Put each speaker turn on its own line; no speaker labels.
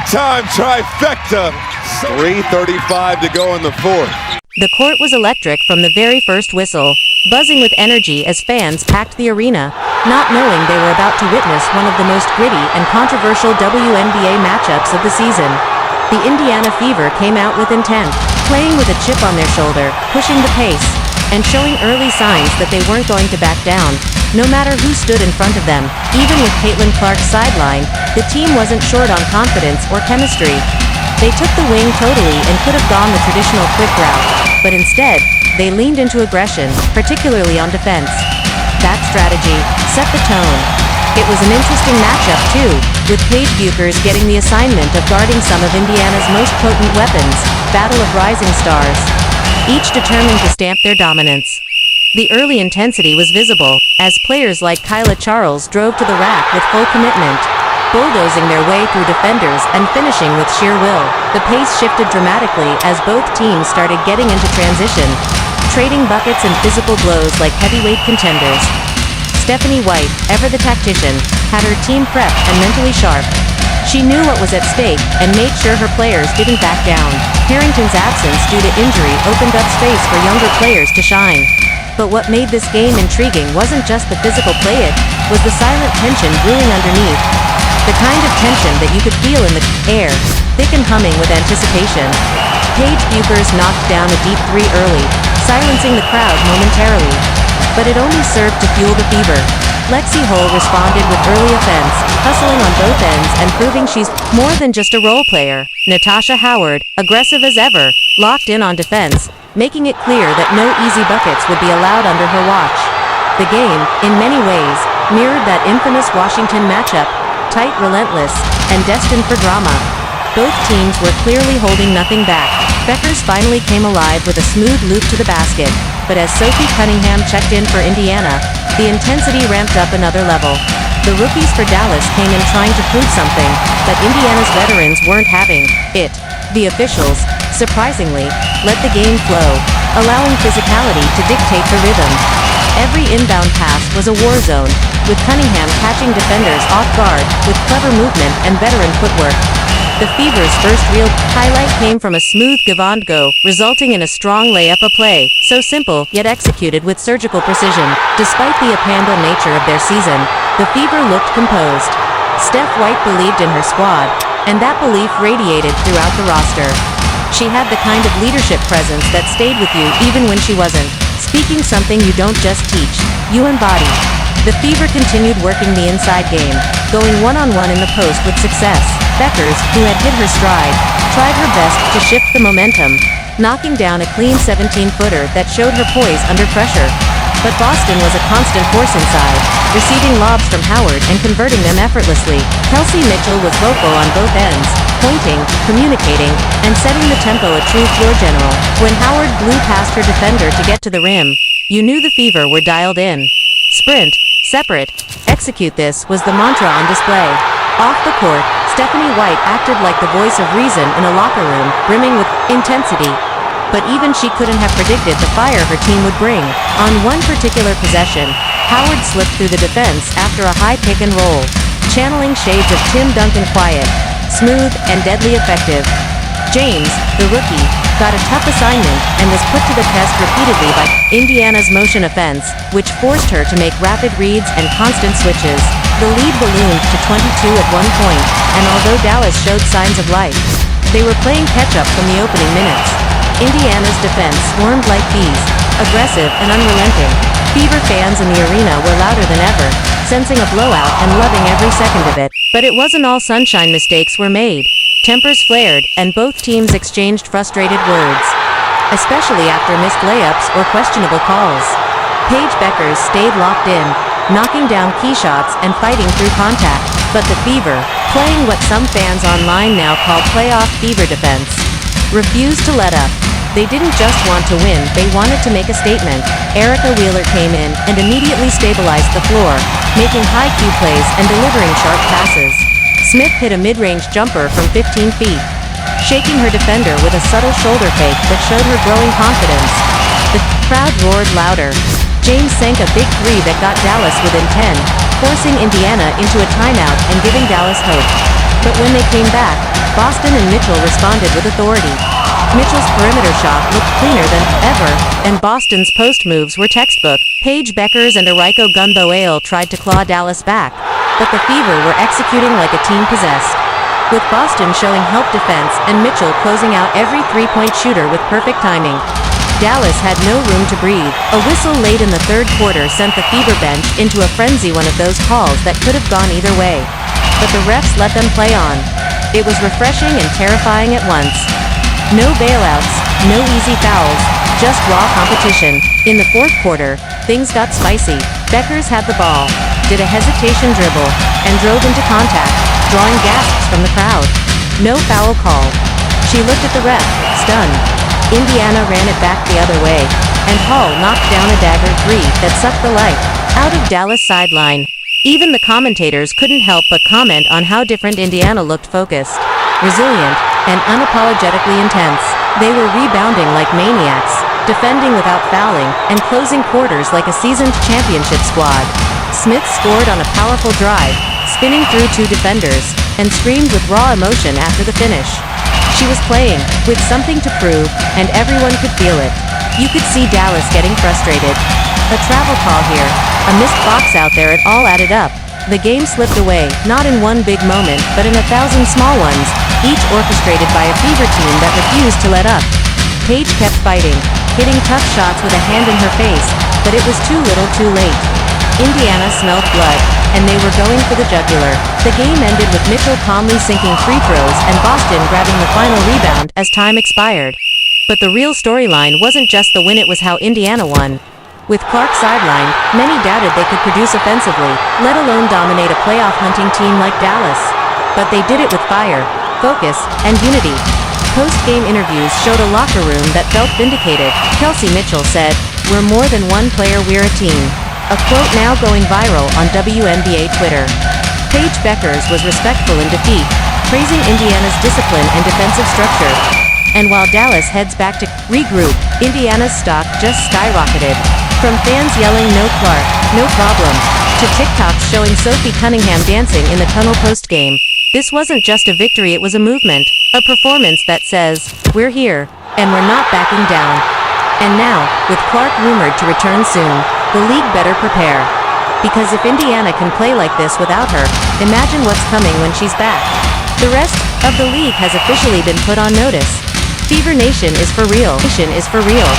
Big-time trifecta. 3:35 to go in the fourth.
The court was electric from the very first whistle, buzzing with energy as fans packed the arena, not knowing they were about to witness one of the most gritty and controversial WNBA matchups of the season. The Indiana Fever came out with intent, playing with a chip on their shoulder, pushing the pace, and showing early signs that they weren't going to back down, no matter who stood in front of them. Even with Caitlin Clark sidelined, the team wasn't short on confidence or chemistry. They took the wing totally and could have gone the traditional quick route, but instead, they leaned into aggression, particularly on defense. That strategy set the tone. It was an interesting matchup too, with Paige Bueckers getting the assignment of guarding some of Indiana's most potent weapons, battle of rising stars, each determined to stamp their dominance. The early intensity was visible, as players like Kyla Charles drove to the rack with full commitment, bulldozing their way through defenders and finishing with sheer will. The pace shifted dramatically as both teams started getting into transition, trading buckets and physical blows like heavyweight contenders. Stephanie White, ever the tactician, had her team prepped and mentally sharp. She knew what was at stake and made sure her players didn't back down. Harrington's absence due to injury opened up space for younger players to shine. But what made this game intriguing wasn't just the physical play, it was the silent tension brewing underneath. The kind of tension that you could feel in the air, thick and humming with anticipation. Paige Bueckers knocked down a deep three early, silencing the crowd momentarily. But it only served to fuel the fever. Lexie Hull responded with early offense, hustling on both ends and proving she's more than just a role player. Natasha Howard, aggressive as ever, locked in on defense, making it clear that no easy buckets would be allowed under her watch. The game, in many ways, mirrored that infamous Washington matchup, tight, relentless, and destined for drama. Both teams were clearly holding nothing back. Bueckers finally came alive with a smooth loop to the basket, but as Sophie Cunningham checked in for Indiana, the intensity ramped up another level. The rookies for Dallas came in trying to prove something, but Indiana's veterans weren't having it. The officials, surprisingly, let the game flow, allowing physicality to dictate the rhythm. Every inbound pass was a war zone, with Cunningham catching defenders off guard with clever movement and veteran footwork. The Fever's first real highlight came from a smooth give-and-go, resulting in a strong layup a play, so simple yet executed with surgical precision. Despite the up-and-down nature of their season, the Fever looked composed. Steph White believed in her squad, and that belief radiated throughout the roster. She had the kind of leadership presence that stayed with you even when she wasn't. Speaking something you don't just teach, you embody. The Fever continued working the inside game, going one-on-one in the post with success. Bueckers, who had hit her stride, tried her best to shift the momentum, knocking down a clean 17-footer that showed her poise under pressure. But Boston was a constant force inside, receiving lobs from Howard and converting them effortlessly. Kelsey Mitchell was vocal on both ends, pointing, communicating, and setting the tempo, a true floor general. When Howard blew past her defender to get to the rim, you knew the Fever were dialed in. Sprint, separate, execute. This was the mantra on display. Off the court, Stephanie White acted like the voice of reason in a locker room, brimming with intensity. But even she couldn't have predicted the fire her team would bring. On one particular possession, Howard slipped through the defense after a high pick and roll, channeling shades of Tim Duncan, quiet, smooth, and deadly effective. James, the rookie, got a tough assignment and was put to the test repeatedly by Indiana's motion offense, which forced her to make rapid reads and constant switches. The lead ballooned to 22 at one point, and although Dallas showed signs of life, they were playing catch-up from the opening minutes. Indiana's defense swarmed like bees, aggressive and unrelenting. Fever fans in the arena were louder than ever, sensing a blowout and loving every second of it. But it wasn't all sunshine. Mistakes were made. Tempers flared, and both teams exchanged frustrated words, especially after missed layups or questionable calls. Paige Bueckers stayed locked in, knocking down key shots and fighting through contact. But the Fever, playing what some fans online now call playoff fever defense, refused to let up. They didn't just want to win, they wanted to make a statement. Erica Wheeler came in and immediately stabilized the floor, making high Q plays and delivering sharp passes. Smith hit a mid-range jumper from 15 feet, shaking her defender with a subtle shoulder fake that showed her growing confidence. The crowd roared louder. James sank a big three that got Dallas within 10, forcing Indiana into a timeout and giving Dallas hope. But when they came back, Boston and Mitchell responded with authority. Mitchell's perimeter shot looked cleaner than ever, and Boston's post moves were textbook. Paige Beckers and Araiko Gunboale tried to claw Dallas back, but the Fever were executing like a team possessed. With Boston showing help defense and Mitchell closing out every three-point shooter with perfect timing, Dallas had no room to breathe. A whistle late in the third quarter sent the Fever bench into a frenzy, one of those calls that could have gone either way. But the refs let them play on. It was refreshing and terrifying at once. No bailouts, no easy fouls, just raw competition. In the fourth quarter, things got spicy. Beckers had the ball, did a hesitation dribble, and drove into contact, drawing gasps from the crowd. No foul call. She looked at the ref, stunned. Indiana ran it back the other way, and Hall knocked down a dagger three that sucked the life out of Dallas' sideline. Even the commentators couldn't help but comment on how different Indiana looked: focused, resilient, and unapologetically intense. They were rebounding like maniacs, defending without fouling, and closing quarters like a seasoned championship squad. Smith scored on a powerful drive, spinning through two defenders, and screamed with raw emotion after the finish. She was playing, with something to prove, and everyone could feel it. You could see Dallas getting frustrated. A travel call here, a missed box out there, it all added up. The game slipped away, not in one big moment, but in 1,000 small ones, each orchestrated by a Fever team that refused to let up. Paige kept fighting, hitting tough shots with a hand in her face, but it was too little too late. Indiana smelled blood, and they were going for the jugular. The game ended with Mitchell calmly sinking free throws and Boston grabbing the final rebound as time expired. But the real storyline wasn't just the win, it was how Indiana won. With Clark sidelined, many doubted they could produce offensively, let alone dominate a playoff-hunting team like Dallas. But they did it with fire, focus, and unity. Post-game interviews showed a locker room that felt vindicated. Kelsey Mitchell said, "We're more than one player, we're a team." A quote now going viral on WNBA Twitter. Paige Beckers was respectful in defeat, praising Indiana's discipline and defensive structure. And while Dallas heads back to regroup, Indiana's stock just skyrocketed. From fans yelling "No Clark, no problem," to TikToks showing Sophie Cunningham dancing in the tunnel post-game. This wasn't just a victory, it was a movement. A performance that says, "We're here, and we're not backing down." And now, with Clark rumored to return soon, the league better prepare. Because if Indiana can play like this without her, imagine what's coming when she's back. The rest of the league has officially been put on notice. Fever Nation is for real. Nation is for real.